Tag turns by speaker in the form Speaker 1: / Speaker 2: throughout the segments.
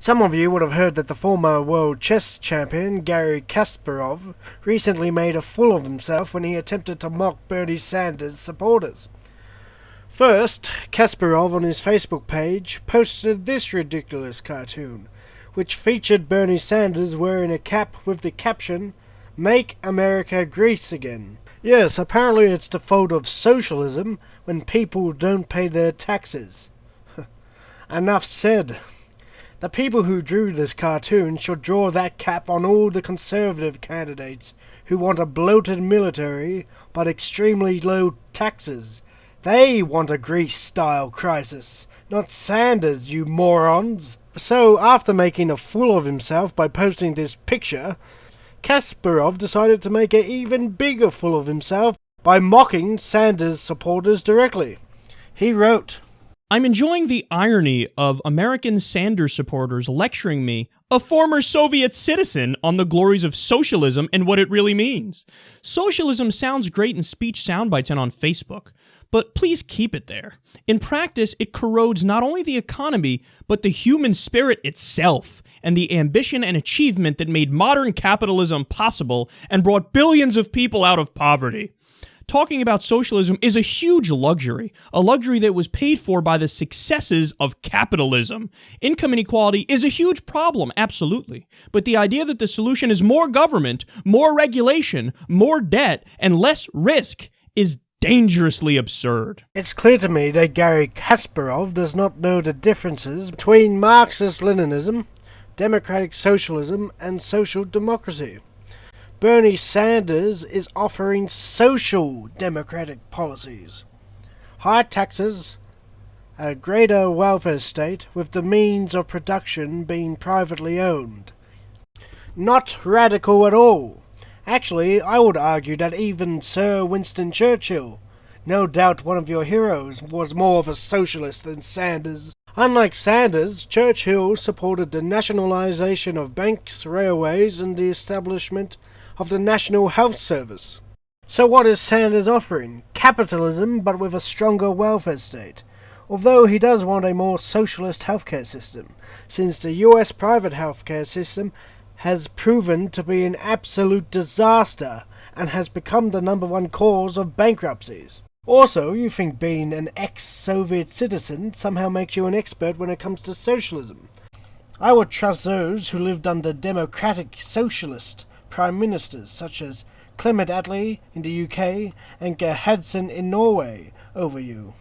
Speaker 1: Some of you would have heard that the former world chess champion Garry Kasparov recently made a fool of himself when he attempted to mock Bernie Sanders' supporters. First, Kasparov on his Facebook page posted this ridiculous cartoon, which featured Bernie Sanders wearing a cap with the caption, "Make America Great Again." Yes, apparently it's the fault of socialism when people don't pay their taxes. Enough said. The people who drew this cartoon should draw that cap on all the conservative candidates who want a bloated military but extremely low taxes. They want a Greece-style crisis, not Sanders, you morons. So, after making a fool of himself by posting this picture, Kasparov decided to make an even bigger fool of himself by mocking Sanders' supporters directly. He wrote,
Speaker 2: "I'm enjoying the irony of American Sanders supporters lecturing me, a former Soviet citizen, on the glories of socialism and what it really means. Socialism sounds great in speech soundbites and on Facebook, but please keep it there. In practice, it corrodes not only the economy, but the human spirit itself, and the ambition and achievement that made modern capitalism possible and brought billions of people out of poverty. Talking about socialism is a huge luxury, a luxury that was paid for by the successes of capitalism. Income inequality is a huge problem, absolutely. But the idea that the solution is more government, more regulation, more debt, and less risk is dangerously absurd."
Speaker 1: It's clear to me that Garry Kasparov does not know the differences between Marxist-Leninism, democratic socialism, and social democracy. Bernie Sanders is offering social democratic policies. High taxes, a greater welfare state with the means of production being privately owned. Not radical at all. Actually, I would argue that even Sir Winston Churchill, no doubt one of your heroes, was more of a socialist than Sanders. Unlike Sanders, Churchill supported the nationalization of banks, railways, and the establishment of the National Health Service. So what is Sanders offering? Capitalism, but with a stronger welfare state. Although he does want a more socialist healthcare system, since the US private healthcare system has proven to be an absolute disaster and has become the #1 cause of bankruptcies. Also, you think being an ex-Soviet citizen somehow makes you an expert when it comes to socialism. I would trust those who lived under democratic socialist prime ministers such as Clement Attlee in the UK and Gerhardsen in Norway over you.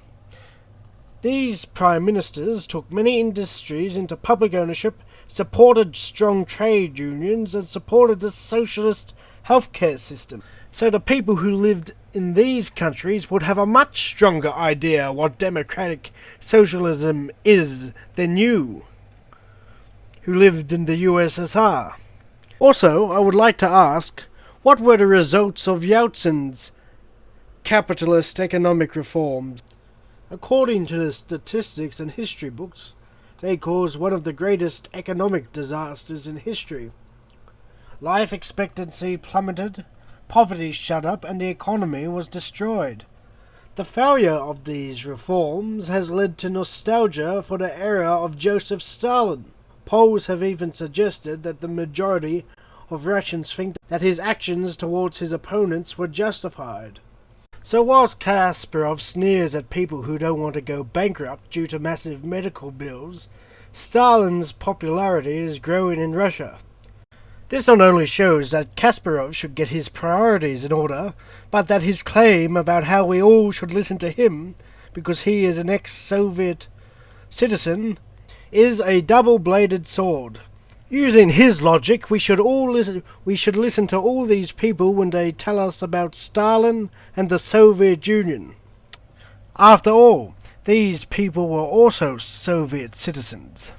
Speaker 1: These prime ministers took many industries into public ownership, supported strong trade unions, and supported the socialist healthcare system. So the people who lived in these countries would have a much stronger idea what democratic socialism is than you, who lived in the USSR. Also, I would like to ask, what were the results of Yeltsin's capitalist economic reforms? According to the statistics and history books, they caused one of the greatest economic disasters in history. Life expectancy plummeted, poverty shut up, and the economy was destroyed. The failure of these reforms has led to nostalgia for the era of Joseph Stalin. Polls have even suggested that the majority of Russians think that his actions towards his opponents were justified. So whilst Kasparov sneers at people who don't want to go bankrupt due to massive medical bills, Stalin's popularity is growing in Russia. This not only shows that Kasparov should get his priorities in order, but that his claim about how we all should listen to him, because he is an ex-Soviet citizen, is a double-bladed sword. Using his logic, we should listen to all these people when they tell us about Stalin and the Soviet Union. After all, these people were also Soviet citizens.